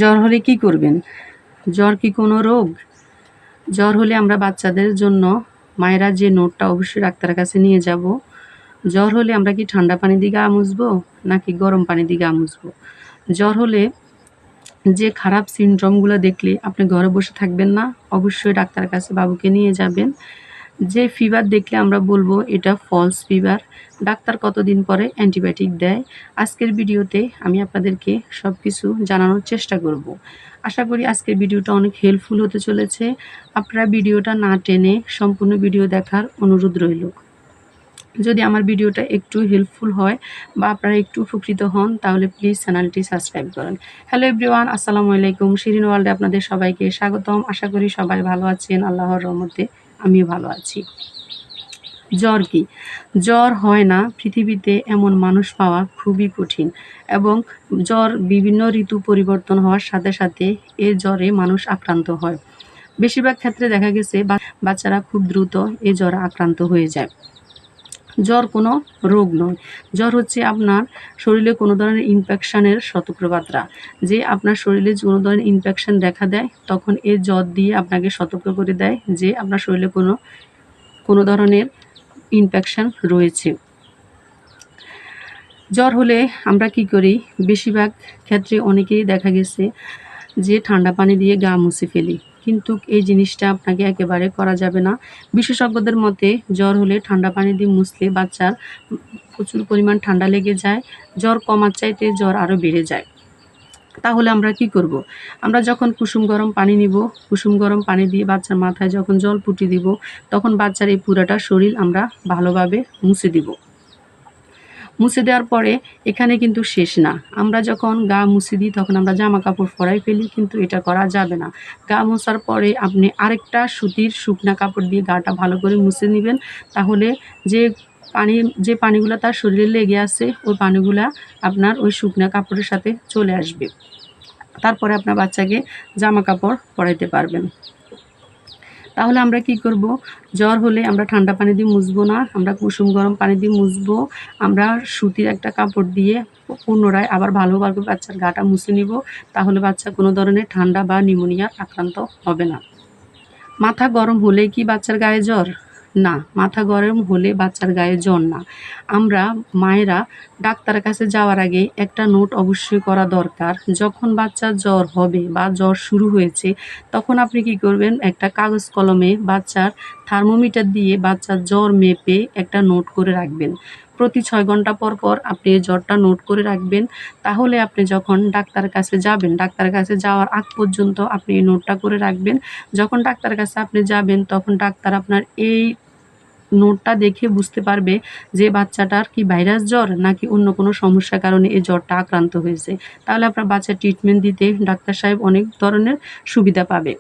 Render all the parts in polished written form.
জ্বর হলে কি করবেন? জ্বর কি কোনো রোগ? জ্বর হলে আমরা বাচ্চাদের জন্য মায়েরা যে নোটটা অবশ্যই ডাক্তারের কাছে নিয়ে যাব। জ্বর হলে আমরা কি ঠান্ডা পানি দিয়ে গা মুছবো নাকি গরম পানি দিয়ে গা মুছবো? জ্বর হলে যে খারাপ সিমটমগুলো দেখলে আপনি ঘরে বসে থাকবেন না, অবশ্যই ডাক্তারের কাছে বাবুকে নিয়ে যাবেন। যে ফিভার দেখলে আমরা বলবো এটা ফলস ফিভার। ডাক্তার কতদিন পরে অ্যান্টিবায়োটিক দেয়। আজকের ভিডিওতে আমি আপনাদেরকে সব কিছু জানানোর চেষ্টা করব। আশা করি আজকের ভিডিওটা অনেক হেল্পফুল হতে চলেছে। আপনারা ভিডিওটা না টেনে সম্পূর্ণ ভিডিও দেখার অনুরোধ রইল। যদি আমার ভিডিওটা একটু হেল্পফুল হয় বা আপনারা একটু উপকৃত হন তাহলে প্লিজ চ্যানেলটি সাবস্ক্রাইব করেন। হ্যালো এভরিওয়ান, আসসালামু আলাইকুম। শিরিন ওয়ার্ল্ডে আপনাদের সবাইকে স্বাগতম। আশা করি সবাই ভালো আছেন, আল্লাহর রহমতে আমিও ভালো আছি। জ্বর কি? জ্বর হয় না পৃথিবীতে এমন মানুষ পাওয়া খুবই কঠিন এবং জ্বর বিভিন্ন ঋতু পরিবর্তন হওয়ার সাথে সাথে এ জ্বরে মানুষ আক্রান্ত হয়। বেশিরভাগ ক্ষেত্রে দেখা গেছে বাচ্চারা খুব দ্রুত এ জ্বরে আক্রান্ত হয়ে যায়। জ্বর কোনো রোগ নয়। জ্বর হচ্ছে আপনার শরীরে কোনো ধরনের ইনফেকশনের সতর্কবার্তা। যে আপনার শরীরে কোনো ধরনের ইনফেকশন দেখা দেয় তখন এই জ্বর দিয়ে আপনাকে সতর্ক করে দেয় যে আপনার শরীরে কোনো ধরনের ইনফেকশন রয়েছে। জ্বর হলে আমরা কি করি? বেশিরভাগ ক্ষেত্রে অনেকেই দেখা গেছে যে ঠান্ডা পানি দিয়ে গা মুছে ফেলি, কিন্তু এই জিনিসটা আপনাকে একেবারে করা যাবে না। বিশেষজ্ঞদের মতে জ্বর হলে ঠান্ডা পানি দিয়ে মুছলে বাচ্চার প্রচুর পরিমাণ ঠান্ডা লেগে যায়, জ্বর কমার চাইতে জ্বর আরও বেড়ে যায়। তাহলে আমরা কি করব? আমরা যখন কুসুম গরম পানি নিব, কুসুম গরম পানি দিয়ে বাচ্চার মাথায় যখন জল পুঁটি দিব, তখন বাচ্চার এই পুরাটা শরীর আমরা ভালোভাবে মুছে দিব। মুছে দেওয়ার পরে এখানে কিন্তু শেষ না। আমরা যখন গা মুছে দিই তখন আমরা জামা কাপড় পরাই ফেলি, কিন্তু এটা করা যাবে না। গা মোছার পরে আপনি আরেকটা সুতির শুকনা কাপড় দিয়ে গাটা ভালো করে মুছে নেবেন। তাহলে যে পানিগুলো তার শরীরে লেগে আছে ওই পানিগুলা আপনার ওই শুকনা কাপড়ের সাথে চলে আসবে। তারপরে আপনার বাচ্চাকে জামা কাপড় পরাইতে পারবেন। তাহলে আমরা কি করব? জ্বর হলে আমরা ঠান্ডা পানি দিয়ে মুছবো না, আমরা কুসুম গরম পানি দিয়ে মুছবো। আমরা সুতির একটা কাপড় দিয়ে পুনরায় আবার ভালোভাবে বাচ্চার গাটা মুছে নিব। তাহলে বাচ্চা কোনো ধরনের ঠান্ডা বা নিউমোনিয়ার আক্রান্ত হবে না। মাথা গরম হলে কি বাচ্চার গায়ে জ্বর? না, মাথা গরম হলে বাচ্চার গায়ে জ্বর না। আমরা মায়েরা ডাক্তারের কাছে যাওয়ার আগে একটা নোট অবশ্যই করা দরকার। যখন বাচ্চার জ্বর হবে বা জ্বর শুরু হয়েছে তখন আপনি কি করবেন? একটা কাগজ কলমে বাচ্চার থার্মোমিটার দিয়ে বাচ্চার জ্বর মেপে একটা নোট করে রাখবেন। প্রতি ৬ ঘন্টা পর পর আপনি এই জ্বরটা নোট করে রাখবেন। তাহলে আপনি যখন ডাক্তারের কাছে যাবেন, ডাক্তারের কাছে যাওয়ার আগ পর্যন্ত আপনি এই নোটটা করে রাখবেন। যখন ডাক্তারের কাছে আপনি যাবেন তখন ডাক্তার আপনার এই নোটটা দেখে বুঝতে পারবে যে বাচ্চাটার কি ভাইরাস জ্বর নাকি অন্য কোনো সমস্যার কারণে এই জ্বরটা আক্রান্ত হয়েছে। তাহলে আপনার বাচ্চার ট্রিটমেন্ট দিতে ডাক্তার সাহেব অনেক ধরনের সুবিধা পাবে।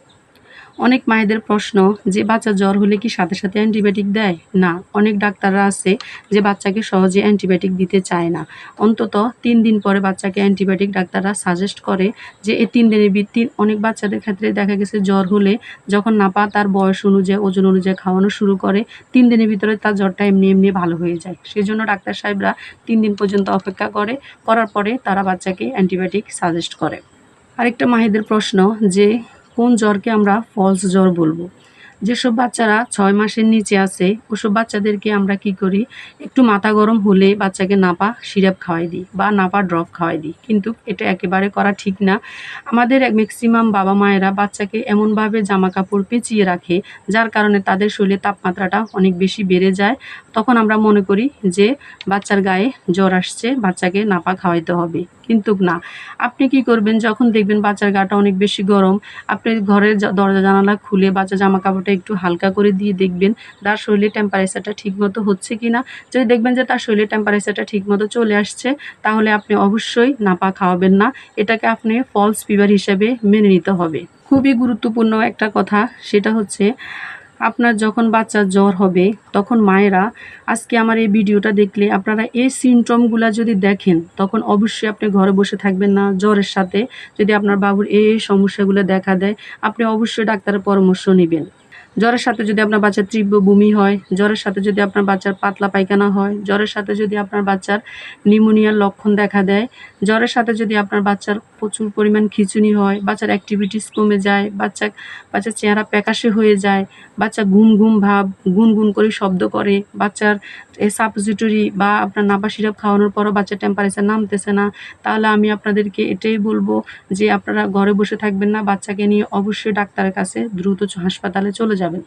অনেক মায়েদের প্রশ্ন যে বাচ্চা জ্বর হলে কি সাথে সাথে অ্যান্টিবায়োটিক দেয়? না, অনেক ডাক্তাররা আছে যে বাচ্চাকে সহজে অ্যান্টিবায়োটিক দিতে চায় না। অন্তত ৩ দিন পরে বাচ্চাকে অ্যান্টিবায়োটিক ডাক্তাররা সাজেস্ট করে যে এই ৩ দিনের ভিত্তি। অনেক বাচ্চাদের ক্ষেত্রে দেখা গেছে জ্বর হলে যখন নাপা তার বয়স অনুযায়ী ওজন অনুযায়ী খাওয়ানো শুরু করে ৩ দিনের ভিতরে তার জ্বরটা এমনি ভালো হয়ে যায়। সেজন্য ডাক্তার সাহেবরা ৩ দিন পর্যন্ত অপেক্ষা করার পরে তারা বাচ্চাকে অ্যান্টিবায়োটিক সাজেস্ট করে। আরেকটা মায়েদের প্রশ্ন যে কোন জ্বরকে আমরা ফলস জ্বর বলবো? যেসব বাচ্চারা ৬ মাসের নিচে আছে ওসব বাচ্চাদেরকে আমরা কি করি? একটু মাথা গরম হলে বাচ্চাকে নাপা সিরাপ খাওয়াই দিই বা নাপা ড্রপ খাওয়াই দিই, কিন্তু এটা একেবারে করা ঠিক না। আমাদের ম্যাক্সিমাম বাবা মায়েরা বাচ্চাকে এমনভাবে জামা কাপড় পেঁচিয়ে রাখে যার কারণে তাদের শরীরে তাপমাত্রাটা অনেক বেশি বেড়ে যায়। তখন আমরা মনে করি যে বাচ্চার গায়ে জ্বর আসছে, বাচ্চাকে নাপা খাওয়াইতে হবে, কিন্তু না। আপনি কি করবেন? যখন দেখবেন বাচ্চার গাটা অনেক বেশি গরম, আপনি ঘরের দরজা জানালা খুলে বাচ্চার জামা কাপড়টা একটু হালকা করে দিয়ে দেখবেন তার শরীরে টেম্পারেচারটা ঠিকমতো হচ্ছে কি না। যদি দেখবেন যে তার শরীরে টেম্পারেচারটা ঠিকমতো চলে আসছে তাহলে আপনি অবশ্যই নাপা খাওয়াবেন না। এটাকে আপনি ফলস ফিভার হিসেবে মেনে নিতে হবে। খুবই গুরুত্বপূর্ণ একটা কথা, সেটা হচ্ছে আপনার যখন বাচ্চার জ্বর হবে তখন মায়েরা আজকে আমার এই ভিডিওটা দেখলে আপনারা এই সিমটমগুলো যদি দেখেন তখন অবশ্যই আপনি ঘরে বসে থাকবেন না। জ্বরের সাথে যদি আপনার বাবুর এই সমস্যাগুলো দেখা দেয় আপনি অবশ্যই ডাক্তারের পরামর্শ নেবেন। জ্বরের সাথে যদি আপনার বাচ্চার তীব্র বমি হয়, জ্বরের সাথে যদি আপনার বাচ্চার পাতলা পায়খানা হয়, জ্বরের সাথে যদি আপনার বাচ্চার নিউমোনিয়ার লক্ষণ দেখা দেয়, জ্বরের সাথে যদি আপনার বাচ্চার প্রচুর পরিমাণ খিঁচুনি হয়, বাচ্চার অ্যাক্টিভিটিস কমে যায়, বাচ্চার চেহারা প্যাকাশে হয়ে যায়, বাচ্চা ঘুম ভাব, গুনগুন করে শব্দ করে, বাচ্চার সাপোজিটরি বা আপনার নাপা সিরাপ খাওয়ানোর পরও বাচ্চার টেম্পারেচার নামতেছে না, তাহলে আমি আপনাদেরকে এটাই বলবো যে আপনারা ঘরে বসে থাকবেন না, বাচ্চাকে নিয়ে অবশ্যই ডাক্তারের কাছে দ্রুত হাসপাতালে চলে যাবেন।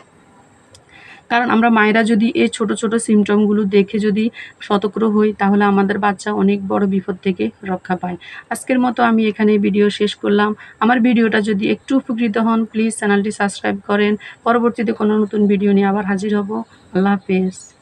কারণ আমরা মায়েরা যদি এই ছোট ছোট সিমটমগুলো দেখে যদি সতর্ক হই, তাহলে আমাদের বাচ্চা অনেক বড় বিপদ থেকে রক্ষা পায়। আজকের মতো আমি এখানে ভিডিও শেষ করলাম। আমার ভিডিওটা যদি একটু উপকৃত হন, প্লিজ চ্যানেলটি সাবস্ক্রাইব করেন। পরবর্তীতে কোনো নতুন ভিডিও নিয়ে আবার হাজির হব। আল্লাহ হাফেজ।